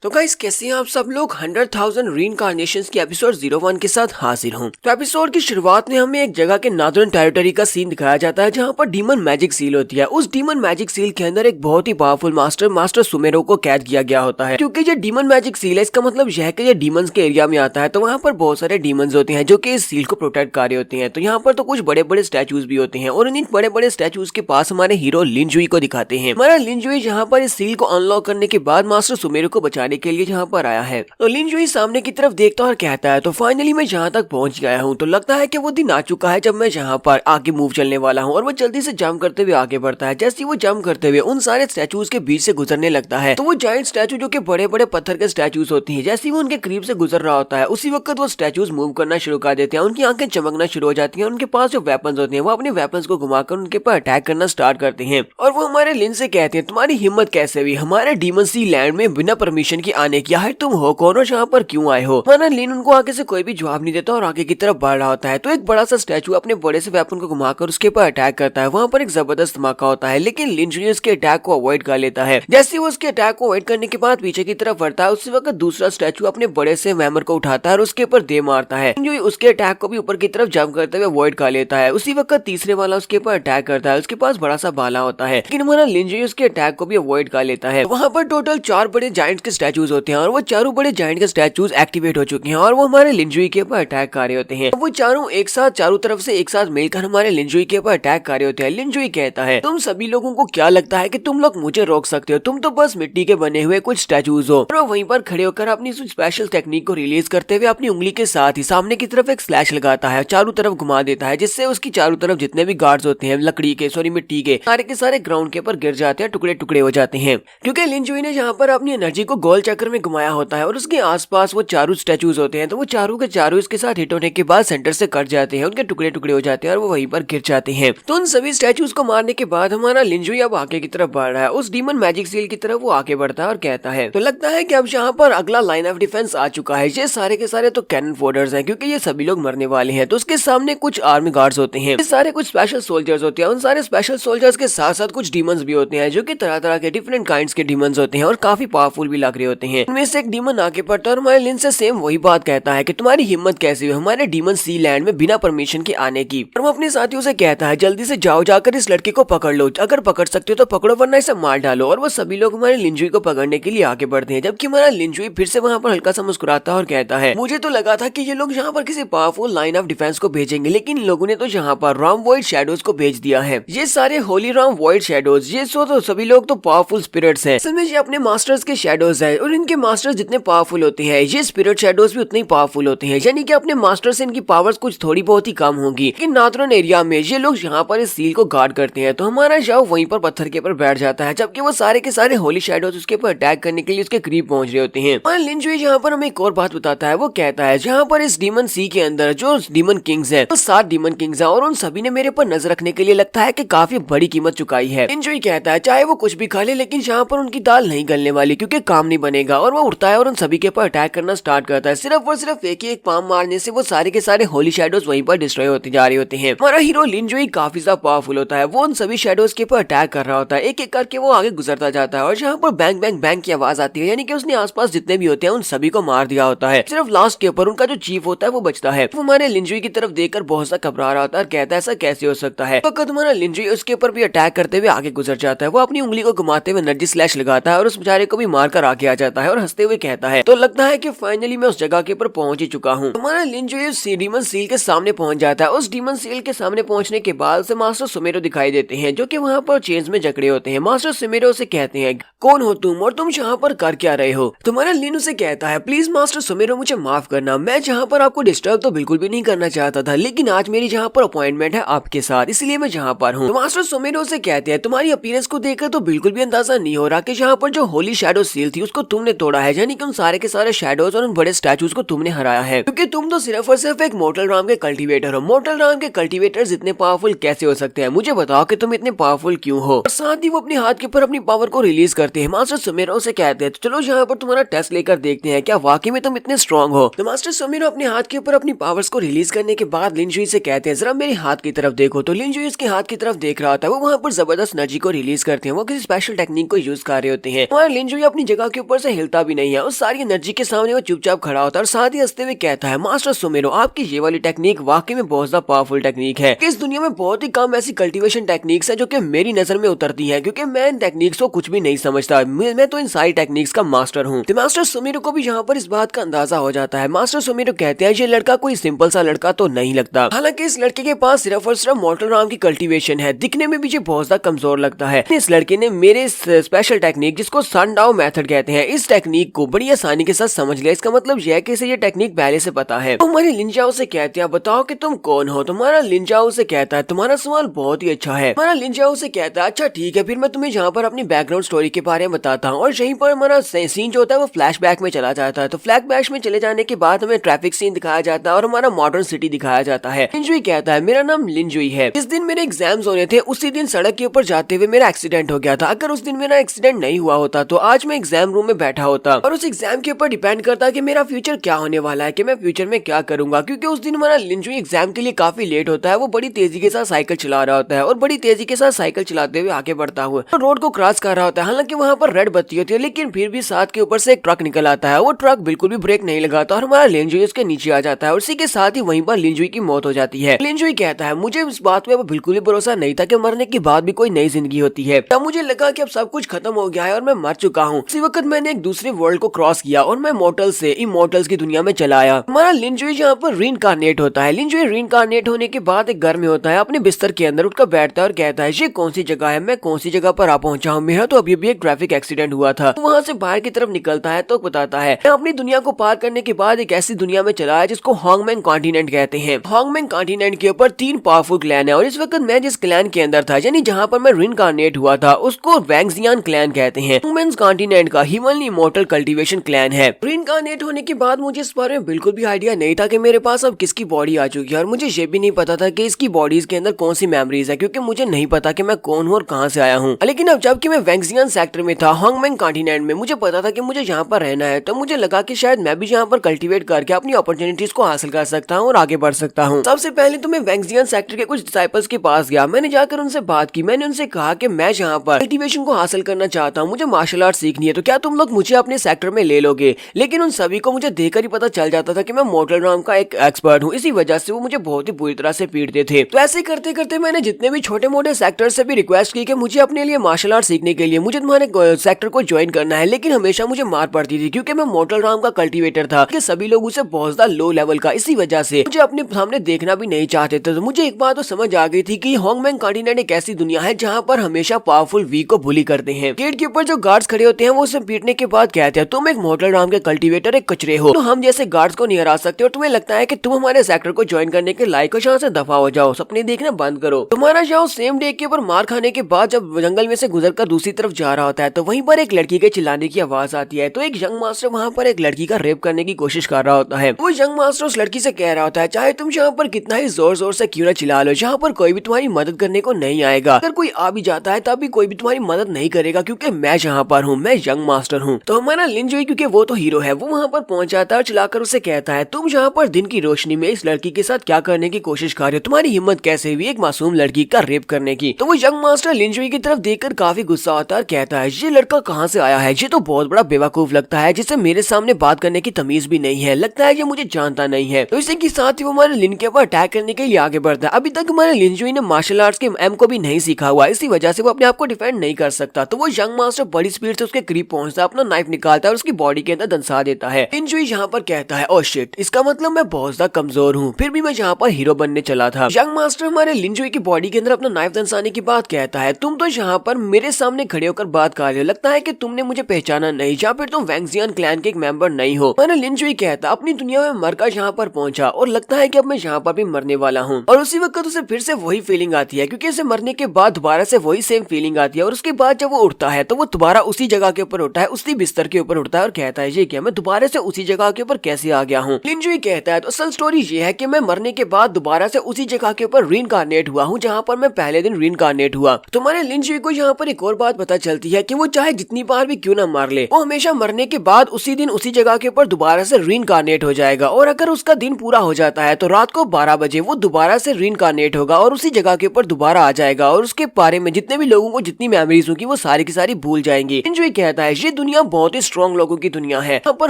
तो गाइस कैसे हैं आप सब लोग 100,000 रीइंकार्नेशंस की एपिसोड 01 के साथ हाजिर हूं। तो एपिसोड की शुरुआत में हमें एक जगह के नॉर्दर्न टेरिटरी का सीन दिखाया जाता है जहां पर डीमन मैजिक सील होती है। उस डीमन मैजिक सील के अंदर एक बहुत ही पावरफुल मास्टर सुमेरो को कैद किया गया होता है। क्योंकि ये डीमन मैजिक सील है, इसका मतलब यह है कि ये डीमंस के एरिया में आता है, तो वहाँ पर बहुत सारे डीमंस होते हैं जो कि इस सील को प्रोटेक्ट कर रहे होते हैं। तो यहाँ पर तो कुछ बड़े बड़े स्टैचूज भी होते हैं और इन बड़े बड़े स्टैचूज के पास हमारे हीरो लिनजुई को दिखाते हैं। हमारा लिनजुई यहाँ पर इस सील को अनलॉक करने के बाद मास्टर सुमेरो को बचाने के लिए यहाँ पर आया है। तो लिनजुई सामने की तरफ देखता और कहता है, तो फाइनली मैं जहाँ तक पहुंच गया हूँ। तो लगता है कि वो दिन आ चुका है जब मैं यहाँ पर आगे मूव चलने वाला हूँ। और वो जल्दी से जंप करते हुए आगे बढ़ता है। जैसे वो जंप करते हुए उन सारे स्टैचूज के बीच से गुजरने लगता है, तो वो जायंट स्टैचू जो कि बड़े बड़े पत्थर के स्टैचूज होती है, जैसे वो उनके करीब से गुजर रहा होता है उसी वक्त वो स्टैचूज मूव करना शुरू कर देते हैं। उनकी आंखें चमकना शुरू हो जाती हैं। उनके पास जो वेपन्स होते हैं वो अपने वेपन्स को घुमाकर उनके पर अटैक करना स्टार्ट करते हैं। और वो हमारे लिन से कहते हैं, तुम्हारी हिम्मत कैसे हुई हमारे डीमन सी लैंड में बिना परमिशन की आने की? है तुम हो कौन और यहाँ पर क्यों आए हो? हमारा लिन उनको आगे से कोई भी जवाब नहीं देता और आगे की तरफ बढ़ रहा होता है। तो एक बड़ा सा स्टैचू अपने बड़े से वेपन को घुमाकर उसके ऊपर अटैक करता है। वहाँ पर एक जबरदस्त धमाका होता है, लेकिन लिन उसके अटैक को अवॉइड कर लेता है। जैसे वो उसके अटैक को अवॉइड करने के बाद पीछे की तरफ बढ़ता है, उसी वक्त दूसरा स्टैचू अपने बड़े से हैमर को उठाता है और उसके ऊपर दे मारता है। लिन उसके अटैक को भी ऊपर की तरफ जंप करते हुए अवॉइड कर लेता है। उसी वक्त तीसरे वाला उसके ऊपर अटैक करता है। उसके पास बड़ा सा भाला होता है, लेकिन हमारा लिन उसके अटैक को भी अवॉइड कर लेता है। वहाँ पर टोटल 4 बड़े जायंट्स के स्टैचूज होते हैं और वो चारों बड़े जायंट के स्टैचूज एक्टिवेट हो चुके हैं और वो हमारे लिनजुई के ऊपर अटैक कर रहे होते हैं। वो चारों एक साथ चारों तरफ से एक साथ मिलकर हमारे लिनजुई के ऊपर अटैक कर रहे होते हैं। लिनजुई कहता है, तुम सभी लोगों को क्या लगता है कि तुम लोग मुझे रोक सकते हो? तुम तो बस मिट्टी के बने हुए कुछ स्टैचूज हो। और वो वहीं पर खड़े होकर अपनी स्पेशल टेक्निक को रिलीज करते हुए अपनी उंगली के साथ ही सामने की तरफ एक स्लैश लगाता है, चारों तरफ घुमा देता है, जिससे उसकी चारों तरफ जितने भी गार्ड्स होते हैं लकड़ी के मिट्टी के सारे ग्राउंड के ऊपर गिर जाते हैं, टुकड़े टुकड़े हो जाते हैं। क्योंकि लिनजुई ने यहाँ पर अपनी एनर्जी को गोल चक्कर में घुमाया होता है और उसके आसपास वो चारों स्टैचूज होते हैं। तो वो चारों के चारों इसके साथ हिट होने के बाद सेंटर से कट जाते हैं, उनके टुकड़े टुकड़े हो जाते हैं और वो वहीं पर गिर जाते हैं। तो उन सभी स्टैचूज को मारने के बाद हमारा लिनजुई अब आगे की तरफ बढ़ रहा है। उस डीमन मैजिक सील की तरफ वो आगे बढ़ता है और कहता है, तो लगता है कि अब यहाँ पर अगला लाइन ऑफ डिफेंस आ चुका है। ये सारे के सारे तो कैनन फोडर्स हैं, क्योंकि ये सभी लोग मरने वाले हैं। तो उसके सामने कुछ आर्मी गार्ड्स होते हैं, ये सारे कुछ स्पेशल सोल्जर्स होते हैं। उन सारे स्पेशल सोल्जर्स के साथ साथ कुछ डीमंस भी होते हैं जो कि तरह तरह के डिफरेंट काइंड्स के डीमंस होते हैं और काफी पावरफुल भी लग रहे होते हैं। इनमें से एक डीमन आगे बढ़ता है और हमारे लिन से सेम वही बात कहता है कि तुम्हारी हिम्मत कैसी हुई हमारे डीमन सी लैंड में बिना परमिशन के आने की? और वो अपने साथियों से कहता है, जल्दी से जाओ, जाकर इस लड़के को पकड़ लो, अगर पकड़ सकते हो तो पकड़ो वरना इसे मार डालो। और वो सभी लोग हमारे लिनजुई को पकड़ने के लिए आगे बढ़ते हैं, जबकि हमारा लिनजुई फिर से वहाँ पर हल्का सा मुस्कुराता है और कहता है, मुझे तो लगा था कि ये लोग यहाँ पर किसी पावरफुल लाइन ऑफ डिफेंस को भेजेंगे, लेकिन इन लोगों ने तो यहाँ पर राम वॉइड शैडोज को भेज दिया है। ये सारे होली राम वॉइड शैडोज, ये तो सभी लोग तो पावरफुल स्पिरिट्स हैं। असल में ये अपने मास्टर्स के शैडोज है और इनके मास्टर्स जितने पावरफुल होते हैं ये स्पिरिट शैडोज भी उतने ही पावरफुल होते हैं। यानी कि अपने मास्टर से इनकी पावर्स कुछ थोड़ी बहुत ही कम होंगी। लेकिन नॉर्दर्न एरिया में ये लोग यहाँ पर इस सील को गार्ड करते हैं। तो हमारा शाह वहीं पर पत्थर के ऊपर बैठ जाता है, जबकि वो सारे के सारे होली शैडोज उसके ऊपर अटैक करने के लिए उसके करीब पहुंच रहे होते हैं। और लिनजुई यहाँ पर हमें एक और बात बताता है। वो कहता है, जहाँ पर इस डीमन सी के अंदर जो डीमन किंग्स है, तो 7 डीमन किंग्स है और उन सभी ने मेरे पर नजर रखने के लिए लगता है कि काफी बड़ी कीमत चुकाई है। लिनजुई कहता है, चाहे वो कुछ भी खा ले लेकिन यहाँ पर उनकी दाल नहीं गलने वाली, क्योंकि काम नहीं बनेगा। और वो उठता है और उन सभी के ऊपर अटैक करना स्टार्ट करता है। सिर्फ और सिर्फ एक पाम मारने से वो सारे के सारे होली शैडोज वहीं पर डिस्ट्रॉय होते जा रहे होते हैं। हमारा हीरो लिनजुई काफी ज्यादा पावरफुल होता है। वो उन सभी शैडोज के ऊपर अटैक कर रहा होता है, एक एक करके वो आगे गुजरता जाता है और यहाँ पर बैंग बैंग बैंग की आवाज आती है, यानी कि उसने आसपास जितने भी होते हैं उन सभी को मार दिया होता है। सिर्फ लास्ट के ऊपर उनका जो चीफ होता है वो बचता है। वो हमारे लिनजुई की तरफ देखकर बहुत सा घबरा रहा होता है और कहता है, ऐसा कैसे हो सकता है? तो हमारा लिनजुई उसके ऊपर भी अटैक करते हुए आगे गुजर जाता है। वो अपनी उंगली को घुमाते हुए एनर्जी स्लैश लगाता है और उस बेचारे को भी मारकर आगे आ जाता है और हंसते हुए कहता है, तो लगता है कि फाइनली मैं उस जगह के ऊपर पहुंच ही चुका हूँ। हमारा लिनजुई उस डीमन सील के सामने पहुंच जाता है। उस डीमन सील के सामने पहुंचने के बाद से मास्टर सुमेरो दिखाई देते हैं, जो कि वहाँ पर चेन्स में जकड़े होते हैं। मास्टर सुमेरो से कहते हैं, कौन हो तुम और तुम यहाँ पर कर क्या रहे हो? तुम्हारा लिन उसे कहता है, प्लीज मास्टर सुमेरो मुझे माफ करना, मैं जहाँ पर आपको डिस्टर्ब तो बिल्कुल भी नहीं करना चाहता था, लेकिन आज मेरी जहाँ पर अपॉइंटमेंट है आपके साथ, इसलिए मैं जहाँ पर हूँ। तो मास्टर सुमेरो से कहते हैं, तुम्हारी अपीयरेंस को देखकर तो बिल्कुल भी अंदाजा नहीं हो रहा कि यहाँ पर जो होली शैडो सील थी उसको तुमने तोड़ा है, यानी कि उन सारे के सारे शैडोज और उन बड़े स्टैचूज को तुमने हराया है, क्योंकि तुम तो सिर्फ और सिर्फ एक मोर्टल राम के कल्टीवेटर हो। मोर्टल राम के कल्टीवेटर्स इतने पावरफुल कैसे हो सकते हैं? मुझे बताओ कि तुम इतने पावरफुल क्यों हो? और साथ ही वो अपने हाथ के ऊपर अपनी पावर को रिलीज करते हैं। मास्टर सुमेरो से कहते हैं, तो चलो यहाँ पर तुम्हारा टेस्ट लेकर देखते हैं, क्या वाकई में तुम इतने स्ट्रॉन्ग हो? तो मास्टर सुमेरो अपने हाथ के ऊपर अपनी पावर्स को रिलीज करने के बाद लिनजुई से कहते हैं, जरा मेरे हाथ की तरफ देखो। तो लिनजुई उसके हाथ की तरफ देख रहा था। वो वहाँ पर जबरदस्त एनर्जी को रिलीज करते हैं। वो किसी स्पेशल टेक्निक को यूज कर रहे होते हैं। और लिनजुई अपनी जगह के ऊपर से हिलता भी नहीं है। उस सारी एनर्जी के सामने वो चुपचाप खड़ा होता है और साथ ही हंसते हुए कहता है, मास्टर सुमेरो, आपकी ये वाली टेक्निक वाकई में बहुत ज्यादा पावरफुल टेक्निक है। इस दुनिया में बहुत ही कम ऐसी कल्टीवेशन टेक्निक्स है जो कि मेरी नजर में उतरती है, क्योंकि मैं इन टेक्निक्स को कुछ भी नहीं समझता। मैं तो इन सारी टेक्निक्स का मास्टर हूँ। तो मास्टर सुमेरो को भी यहाँ पर इस बात का अंदाजा हो जाता है। मास्टर सुमेरो कहते हैं, ये लड़का कोई सिंपल सा लड़का तो नहीं लगता। हालांकि इस लड़के के पास सिर्फ और सिर्फ मॉर्टल राम की कल्टीवेशन है, दिखने में भी ये बहुत ज्यादा कमजोर लगता है। इस लड़के ने मेरे स्पेशल टेक्निक, जिसको सनडाउन मेथड कहते हैं, इस टेक्निक को बड़ी आसानी के साथ समझ लिया। इसका मतलब यह है कि इसे ये टेक्निक पहले से पता है। तो हमारे लिंजाओ से कहते हैं, बताओ कि तुम कौन हो। तुम्हारा लिंजाओ से कहता है, तुम्हारा सवाल बहुत ही अच्छा है। हमारा लिंजाओ से कहता है, अच्छा ठीक है, फिर मैं तुम्हें यहाँ पर अपनी बैकग्राउंड स्टोरी के बारे में बताता हूँ। और यहीं पर हमारा सीन जो होता है वो फ्लैशबैक में चला जाता है। तो फ्लैशबैक में चले जाने के बाद हमें ट्रैफिक सीन दिखाया जाता है और हमारा मॉडर्न सिटी दिखाया जाता है। लिंजुई कहता है, मेरा नाम लिंजुई है। इस दिन मेरे एग्जाम्स होने थे, उसी दिन सड़क के ऊपर जाते हुए मेरा एक्सीडेंट हो गया था। अगर उस दिन मेरा एक्सीडेंट नहीं हुआ होता तो आज मैं एग्जाम रूम में बैठा होता, और उस एग्जाम के ऊपर डिपेंड करता कि मेरा फ्यूचर क्या होने वाला है, कि मैं फ्यूचर में क्या करूंगा। क्योंकि उस दिन हमारा लिंजुई एग्जाम के लिए काफी लेट होता है। वो बड़ी तेजी के साथ साइकिल चला रहा होता है और बड़ी तेजी के साथ साइकिल चलाते हुए आगे बढ़ता हुआ तो रोड को क्रॉस कर रहा होता है। हालांकि वहाँ पर रेड बत्ती होती है, लेकिन फिर भी साथ के ऊपर से एक ट्रक निकल आता है। वो ट्रक बिल्कुल भी ब्रेक नहीं लगाता और हमारा लिंजुई उसके नीचे आ जाता है, और उसी के साथ ही वहीं पर लिंजुई की मौत हो जाती है। लिंजुई कहता है, मुझे इस बात में बिल्कुल भी भरोसा नहीं था कि मरने के बाद भी कोई नई जिंदगी होती है। तब मुझे लगा कि अब सब कुछ खत्म हो गया है और मैं मर चुका हूँ। उसी वक्त मैंने एक दूसरे वर्ल्ड को क्रॉस किया और मैं मॉर्टल से इमॉर्टल्स की दुनिया में चला आया। हमारा लिंजुई यहाँ पर रीइंकार्नेट होता है। लिंजुई रीइंकार्नेट होने के बाद एक घर में होता है, अपने बिस्तर के अंदर उठकर बैठता है और कहता है, ये कौन सी जगह है, मैं कौन सी जगह पर आ पहुंचा हूँ। मेरा तो अभी भी एक ट्रैफिक एक्सीडेंट हुआ था। वहाँ से बाहर की तरफ निकलता है तो बताता है, मैं अपनी दुनिया को पार करने के बाद एक ऐसी दुनिया में चला है जिसको हॉन्गमैंग कॉन्टिनेंट कहते हैं। हॉन्गमैंग कॉन्टिनेंट के ऊपर 3 पावरफुल क्लैन है, और इस वक्त मैं जिस क्लैन के अंदर था, यानी जहाँ पर मैं रीइंकार्नेट हुआ था, उसको वैंगजियान क्लैन कहते हैं। हॉन्गमैंग कॉन्टिनेंट का ह्यूमनली इमॉर्टल कल्टीवेशन क्लैन है। रीइंकार्नेट होने के बाद मुझे इस बारे में बिल्कुल भी आइडिया नहीं था कि मेरे पास अब किसकी बॉडी आ चुकी है, और मुझे ये भी नहीं पता था कि इसकी बॉडीज के अंदर कौन सी मेमोरीज है, क्योंकि मुझे नहीं पता कि मैं कौन हूँ और कहाँ से आया हूँ। लेकिन अब जबकि मैं वैंगजियान सेक्टर में था, हॉन्गमैंग कॉन्टिनेंट में, मुझे पता था कि मुझे यहाँ पर रहना है। तो मुझे लगा कि शायद मैं भी यहाँ पर कल्टीवेट करके अपनी अपॉर्चुनिटीज को हासिल कर सकता हूँ और आगे बढ़ सकता हूँ। सबसे पहले तो मैं वैंगजियान सेक्टर के कुछ डिसाइपल्स के पास गया। मैंने जाकर उनसे बात की। मैंने उनसे कहा कि मैं यहाँ पर कल्टीवेशन को हासिल करना चाहता हूँ, मुझे मार्शल आर्ट सीखनी है, तो क्या तुम लोग मुझे अपने सेक्टर में ले लोगे। लेकिन उन सभी को मुझे देखकर ही पता चल जाता था कि मैं मॉर्टल राम का एक एक्सपर्ट हूँ। इसी वजह से वो मुझे बहुत ही बुरी तरह से पीटते थे। तो ऐसे करते करते मैंने जितने भी छोटे मोटे सेक्टर से भी रिक्वेस्ट की कि मुझे अपने लिए मार्शल आर्ट सीखने के लिए मुझे तुम्हारे सेक्टर को ज्वाइन करना है, लेकिन हमेशा मुझे मार पड़ती थी, क्योंकि मैं मॉर्टल राम का कल्टीवेटर था कि सभी लोग उसे बहुत ज्यादा लो लेवल का, इसी वजह से मुझे अपने सामने देखना भी नहीं चाहते थे। तो मुझे एक बात तो समझ आ गई थी कि हॉन्गमैंग कॉन्टिनेंट एक ऐसी दुनिया है जहाँ पर हमेशा पावरफुल वीक को बुली करते हैं। गेट के ऊपर जो गार्ड्स खड़े होते हैं वो उसे पीटने के बाद कहते हैं, तुम एक मॉर्टल राम के कल्टीवेटर एक कचरे हो, तो हम जैसे गार्ड्स को नहीं हरा सकते, और तुम्हें लगता है कि तुम हमारे सेक्टर को ज्वाइन करने के लायक हो, यहाँ से दफा हो जाओ, सपने देखना बंद करो। तुम्हारा शाओ सेम डे के ऊपर मार खाने के बाद जब जंगल में से गुजरकर दूसरी तरफ जा रहा होता है, तो वहीं पर एक लड़की के चिल्लाने की आवाज आती है। तो एक यंग मास्टर वहाँ पर एक लड़की का रेप करने की कोशिश कर रहा होता है। वो यंग मास्टर उस लड़की से कह रहा होता है, चाहे तुम यहाँ पर कितना ही जोर जोर से क्यों न चिल्ला लो, यहाँ पर कोई भी तुम्हारी मदद करने को नहीं आएगा। अगर कोई आ भी जाता है तब भी कोई भी तुम्हारी मदद नहीं करेगा, क्योंकि मैं यहाँ पर हूँ, मैं यंग मास्टर हूँ। तो हमारा लिंजुई, क्योंकि वो तो हीरो है, वो वहाँ पर पहुंच जाता है और चिल्लाकर उसे कहता है, तुम यहाँ पर दिन की रोशनी में इस लड़की के साथ क्या करने की कोशिश कर रहे हो, तुम्हारी हिम्मत कैसे हुई एक मासूम लड़की का रेप करने की। तो वो यंग मास्टर लिंजुई की तरफ देखकर काफी गुस्सा आता है और कहता है, ये लड़का कहाँ से आया है, ये तो बहुत बड़ा बेवकूफ लगता है, जिसे मेरे सामने बात करने की तमीज भी नहीं है, लगता है ये मुझे जानता नहीं है। तो इसी के साथ ही वो हमारे लिन के ऊपर अटैक करने के लिए आगे बढ़ता है। अभी तक हमारे लिंजुई ने मार्शल आर्ट्स के एम को भी नहीं सीखा हुआ, इसी वजह से वो अपने आप को डिफेंड नहीं कर सकता। तो वो यंग मास्टर बड़ी स्पीड से उसके करीब पहुंचता है, अपना नाइफ निकालता है और उसकी बॉडी के अंदर दंसा देता है। लिंजुई यहाँ पर कहता है, ओह शिट, इसका मतलब मैं बहुत ज्यादा कमजोर हूँ, फिर भी मैं यहाँ पर हीरो बनने चला था। यंग मास्टर हमारे लिंजुई की बॉडी के अंदर अपना नाइफ दंसाने की बात कहता है, तुम तो यहाँ पर मेरे सामने खड़े होकर बात कर रहे हो, लगता है कि तुमने मुझे पहचाना नहीं, या फिर तुम वैंगजियान क्लैन के एक मेंबर नहीं हो। मैंने लिंजुई कहता, अपनी दुनिया में मरकर यहाँ पर पहुंचा और लगता है कि अब मैं यहाँ पर भी मरने वाला हूँ। और उसी वक्त उसे फिर से वही फीलिंग आती है, क्योंकि उसे मरने के बाद दोबारा से वही सेम फीलिंग आती है। और उसके बाद जब वो उठता है तो वो दोबारा उसी जगह के ऊपर उठता है, उसी बिस्तर के ऊपर उठता है और कहता है, ये क्या, मैं दोबारा से उसी जगह के ऊपर कैसे आ गया हूँ। लिंजुई कहता है, तो असल स्टोरी ये है कि मैं मरने के बाद दोबारा से उसी जगह के ऊपर रीइंकार्नेट हुआ हूँ जहाँ पर मैं पहले दिन रीइंकार्नेट हुआ। तुम्हारे लिंजुई को यहाँ पर एक और बात पता चलती है कि वो चाहे जितनी बार भी क्यों ना मार ले, वो हमेशा मरने के बाद उसी दिन उसी जगह के ऊपर दोबारा से रीइंकार्नेट हो जाएगा। और अगर उसका दिन पूरा हो जाता है तो रात को 12 बजे वो दोबारा से रीइंकार्नेट होगा और उसी जगह के ऊपर दोबारा आ जाएगा, और उसके बारे में जितने भी लोगों को जितनी मेमोरीज होंगी वो सारी की सारी भूल जाएंगे। लिंजुई कहता है, ये दुनिया बहुत ही स्ट्रॉन्ग लोगों की दुनिया है। यहाँ पर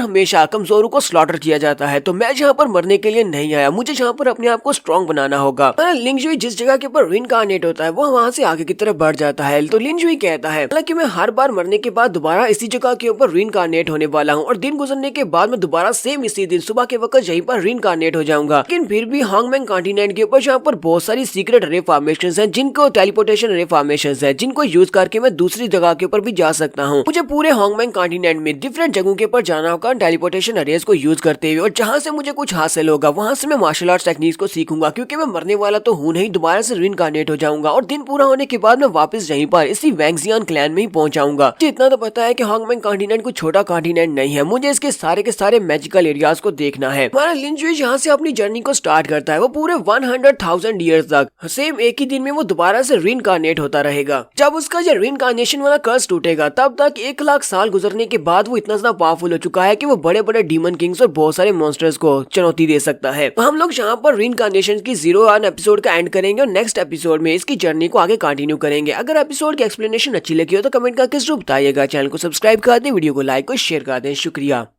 हमेशा कमजोरों को स्लॉटर किया जाता है, तो मैं यहाँ पर मरने के लिए नहीं आया, मुझे यहाँ पर अपने आप को स्ट्रॉन्ग बनाना होगा। लिंगजुई जिस जगह के ऊपर रीइंकार्नेट होता है वो वहाँ से आगे की तरफ बढ़ जाता है। तो लिंगजुई कहता है हालांकि मैं हर बार मरने के बाद दोबारा इसी जगह के ऊपर रीइंकार्नेट होने वाला हूँ और दिन गुजरने के बाद मैं दोबारा सेम इसी दिन सुबह के वक्त यहीं पर रीइंकार्नेट हो जाऊंगा। लेकिन फिर भी हांगमैंग कॉन्टिनेंट के ऊपर यहाँ पर बहुत सारी सीक्रेट रे फॉर्मेशंस हैं, जिनको टेलीपोर्टेशन रे फॉर्मेशंस है, जिनको यूज करके मैं दूसरी जगह के ऊपर भी जा सकता हूँ। मुझे पूरे हांगमैंग कॉन्टिनेंट में डिफरेंट जगहों के ऊपर जाना होगा टेलीपोर्टेशन रेस को यूज करते हुए, और जहाँ से मुझे कुछ हासिल होगा वहाँ से मैं मार्शल आर्ट्स टेक्निक्स को सीखूंगा, क्योंकि मैं मरने वाला तो हूँ नहीं, दोबारा से रीइंकार्नेट हो जाऊंगा और दिन पूरा होने के बाद मैं वापस यहीं पर इसी वैंगजियान क्लैन में ही पहुंच जाऊंगा। मुझे इतना तो पता है कि हांगमैंग कॉन्टिनेंट कोई छोटा कॉन्टिनेंट नहीं है, मुझे इसके सारे के सारे मैजिकल एरियाज को देखना है। हमारा लिंजुई यहाँ से अपनी जर्नी को स्टार्ट करता है, वो पूरे 100,000 ईयर्स तक सेम एक ही दिन में वो दोबारा से रीइंकार्नेट होता रहेगा। जब उसका ये रीइंकार्नेशन वाला कर्स टूटेगा तब तक 1,00,000 साल गुजरने के बाद वो इतना ज्यादा पावरफुल हो चुका है कि वो बड़े बड़े डीमन किंग्स और बहुत सारे मॉन्स्टर्स को चुनौती दे सकता है। हम लोग यहाँ पर रीइंकार्नेशन की 01 एपिसोड का एंड करेंगे और नेक्स्ट एपिसोड में इसकी जर्नी को आगे कंटिन्यू करेंगे। अगर एपिसोड की एक्सप्लेनेशन अच्छी लगी हो तो कमेंट करके जरूर बताइएगा। चैनल को सब्सक्राइब कर दें, वीडियो को लाइक और शेयर कर दें। शुक्रिया।